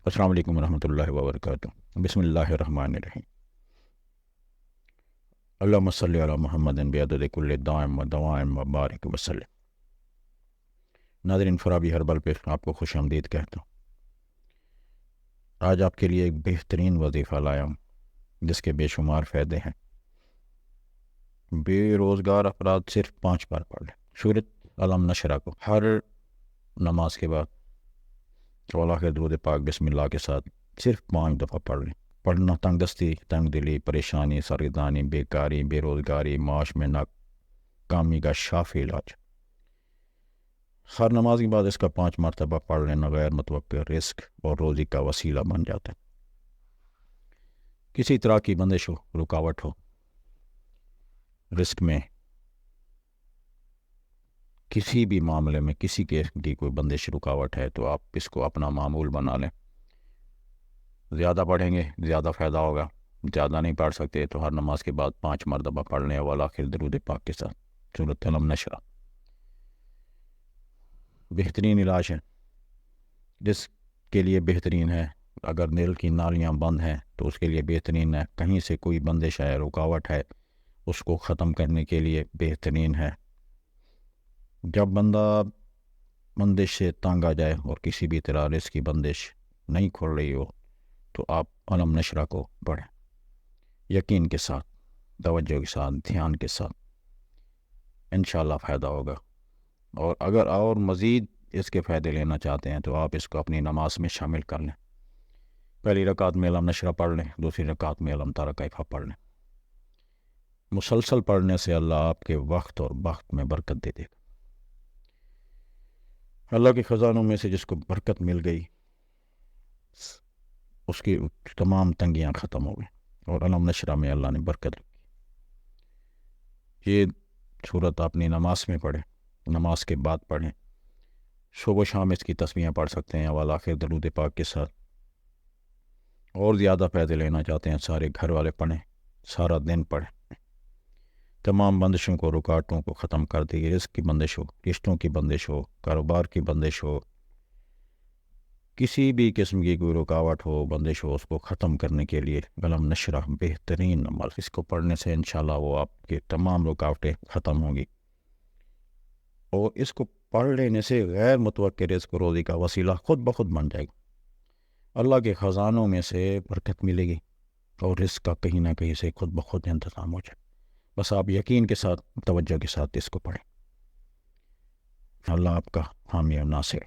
السلام علیکم ورحمۃ اللہ وبرکاتہ۔ بسم اللہ الرحمن الرحیم۔ اللہم صلی علی محمد بعدد کل دائم و دوائم و بارک وسلم۔ ناظرین، فرابی ہربل پہ آپ کو خوش آمدید کہتا ہوں۔ آج آپ کے لیے ایک بہترین وظیفہ لایا ہوں جس کے بے شمار فائدے ہیں۔ بے روزگار افراد صرف 5 بار پڑھ لیں سورۃ علم نشرہ کو ہر نماز کے بعد، اولا کے درود پاک بسم اللہ کے ساتھ صرف 5 دفعہ پڑھ لیں۔ پڑھنا تنگ دستی، تنگ دلی، پریشانی، سرگردانی، بیکاری، بے روزگاری، معاش میں ناکامی کا شافی علاج۔ ہر نماز کے بعد اس کا 5 مرتبہ پڑھ لینا غیر متوقع رزق اور روزی کا وسیلہ بن جاتا ہے۔ کسی طرح کی بندش ہو، رکاوٹ ہو رزق میں، کسی بھی معاملے میں کسی کی کوئی بندش رکاوٹ ہے تو آپ اس کو اپنا معمول بنا لیں۔ زیادہ پڑھیں گے زیادہ فائدہ ہوگا، زیادہ نہیں پڑھ سکتے تو ہر نماز کے بعد 5 مرتبہ پڑھ لیں والآخر درود پاک کے ساتھ سورۃ علم نشرہ۔ بہترین علاج ہے جس کے لیے بہترین ہے۔ اگر دل کی نالیاں بند ہیں تو اس کے لیے بہترین ہے۔ کہیں سے کوئی بندش ہے، رکاوٹ ہے، اس کو ختم کرنے کے لیے بہترین ہے۔ جب بندہ بندش سے تنگ آ جائے اور کسی بھی طرح رزق کی بندش نہیں کھل رہی ہو تو آپ علم نشرہ کو پڑھیں، یقین کے ساتھ، توجہ کے ساتھ، دھیان کے ساتھ، انشاءاللہ فائدہ ہوگا۔ اور اگر اور مزید اس کے فائدے لینا چاہتے ہیں تو آپ اس کو اپنی نماز میں شامل کر لیں۔ پہلی رکعت میں علم نشرہ پڑھ لیں، دوسری رکعت میں علم تارا کیفا پڑھ لیں۔ مسلسل پڑھنے سے اللہ آپ کے وقت اور بخت میں برکت دے دے گا۔ اللہ کے خزانوں میں سے جس کو برکت مل گئی اس کی تمام تنگیاں ختم ہو گئی، اور علم نشرہ میں اللہ نے برکت رکھی۔ یہ صورت اپنی نماز میں پڑھیں، نماز کے بعد پڑھیں، صبح و شام اس کی تسبیحیں پڑھ سکتے ہیں والآخر درود پاک کے ساتھ۔ اور زیادہ فائدے لینا چاہتے ہیں سارے گھر والے پڑھیں، سارا دن پڑھیں۔ تمام بندشوں کو، رکاوٹوں کو ختم کر دے گی۔ رزق کی بندش ہو، رشتوں کی بندش ہو، کاروبار کی بندش ہو، کسی بھی قسم کی کوئی رکاوٹ ہو، بندش ہو، اس کو ختم کرنے کے لیے علم نشرہ بہترین عمل۔ اس کو پڑھنے سے انشاءاللہ وہ آپ کی تمام رکاوٹیں ختم ہوں گی، اور اس کو پڑھ لینے سے غیر متوقع رزق و روزی کا وسیلہ خود بخود بن جائے گا۔ اللہ کے خزانوں میں سے برکت ملے گی اور رزق کا کہیں نہ کہیں سے خود بخود انتظام ہو جائے۔ بس آپ یقین کے ساتھ، توجہ کے ساتھ اس کو پڑھیں۔ اللہ آپ کا حامی اور ناصر ہے۔